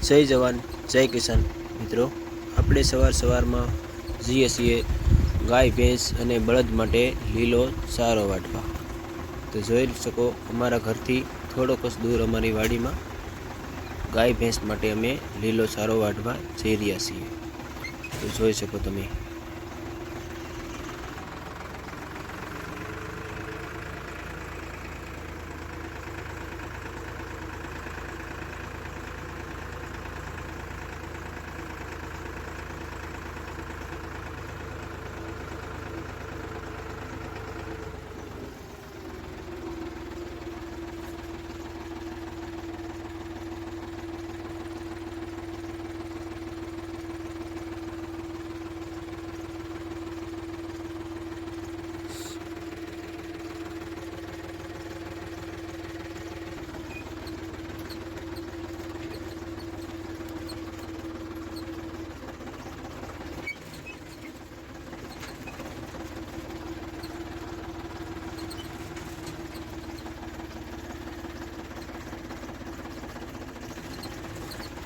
જય જવાન જય કિસાન મિત્રો, આપણે સવાર में જઈએ છીએ ગાય ભેંસ અને બળદ માટે લીલો ચારો વાટવા। તો જોઈ શકો અમારા ઘરથી થોડોક જ दूर અમારી વાડીમાં ગાય ભેંસ માટે અમે લીલો ચારો વાટવા જઈ રહ્યા છીએ। તો જોઈ શકો તમે।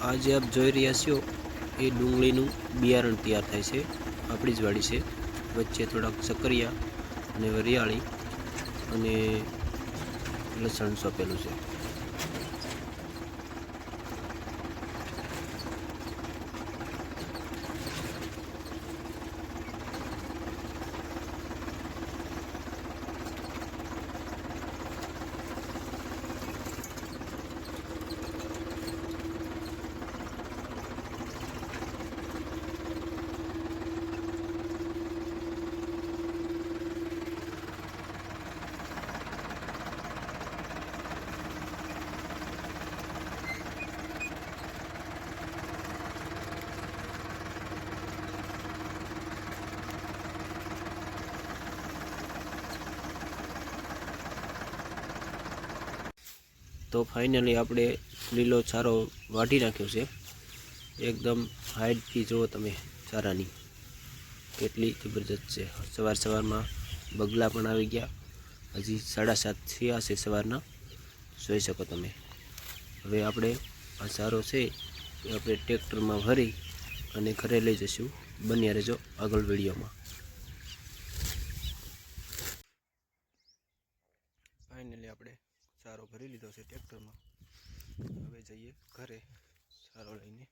आज आप જોઈ રહ્યા છો એ ડુંગળીનું બિયારણ તૈયાર થાય છે। આપણી જ વાડી છે, વચ્ચે થોડાક સકરિયા અને વરિયાળી અને લસણ સોંપેલું છે। तो फाइनली આપણે લીલો ચારો વાટી નાખ્યો છે। એકદમ હાઈટ થી જો તમે ચારાની કેટલી જબરદસ્ત છે। સવારમાં બગલા પણ આવી ગયા, હજી 7:30 થયા છે સવારના, જોઈ શકો તમે। હવે આપણે આ ચારો છે એ આપણે ટ્રેક્ટરમાં ભરી અને ઘરે લઈ જઈશું। બન્યા રહેજો આગળ વિડીયોમાં। ફાઇનલી આપણે ચારો ભરી લીધો છે ટ્રેક્ટરમાં, હવે જઈએ ઘરે ચારો લઈને।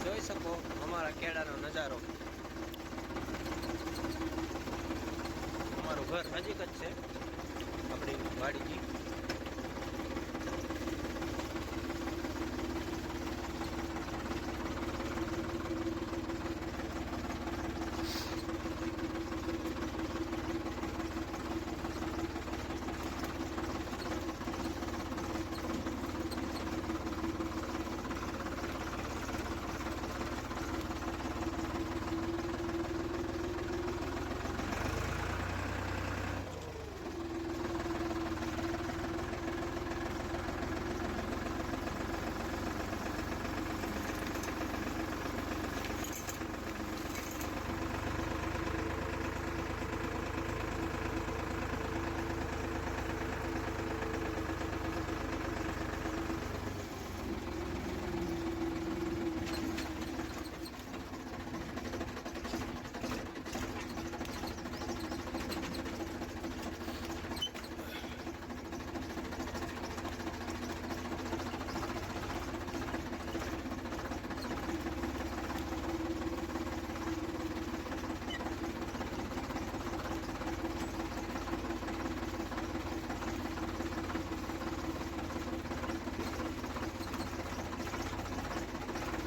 જોઈ શકો અમારા કેળાનો નજારો। અમારું ઘર નજીક જ છે આપણી વાડીથી।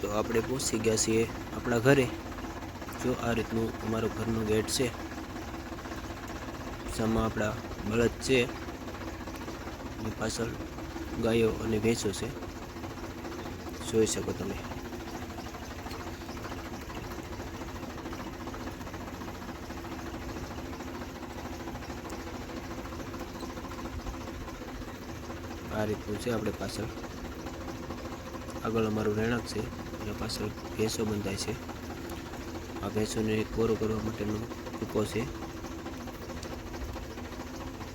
તો આપણે પહોંચી ગયા છીએ આપણા ઘરે. જો આ રીતનું અમારો ઘરનો ગેટ છે. સામે આપણા બળદ છે, એની પાછળ ગાયો અને ભેંસો છે, જોઈ શકો તમે. આ રીતનું છે આપણે પાછળ. આગળ અમારું રહેણાંક છે, એના પાછળ ભેંસો બંધાય છે. આ ભેંસોને કોરો કરવા માટેનો કૂપો છે.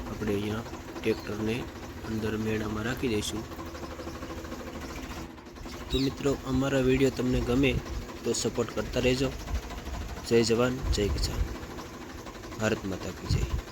આપણે અહીંયા ટ્રેક્ટરને અંદર મેળામાં રાખી દઈશું. તો મિત્રો, અમારા વિડીયો તમને ગમે તો સપોર્ટ કરતા રહેજો. જય જવાન, જય કિસાન. ભારત માતા કી જય.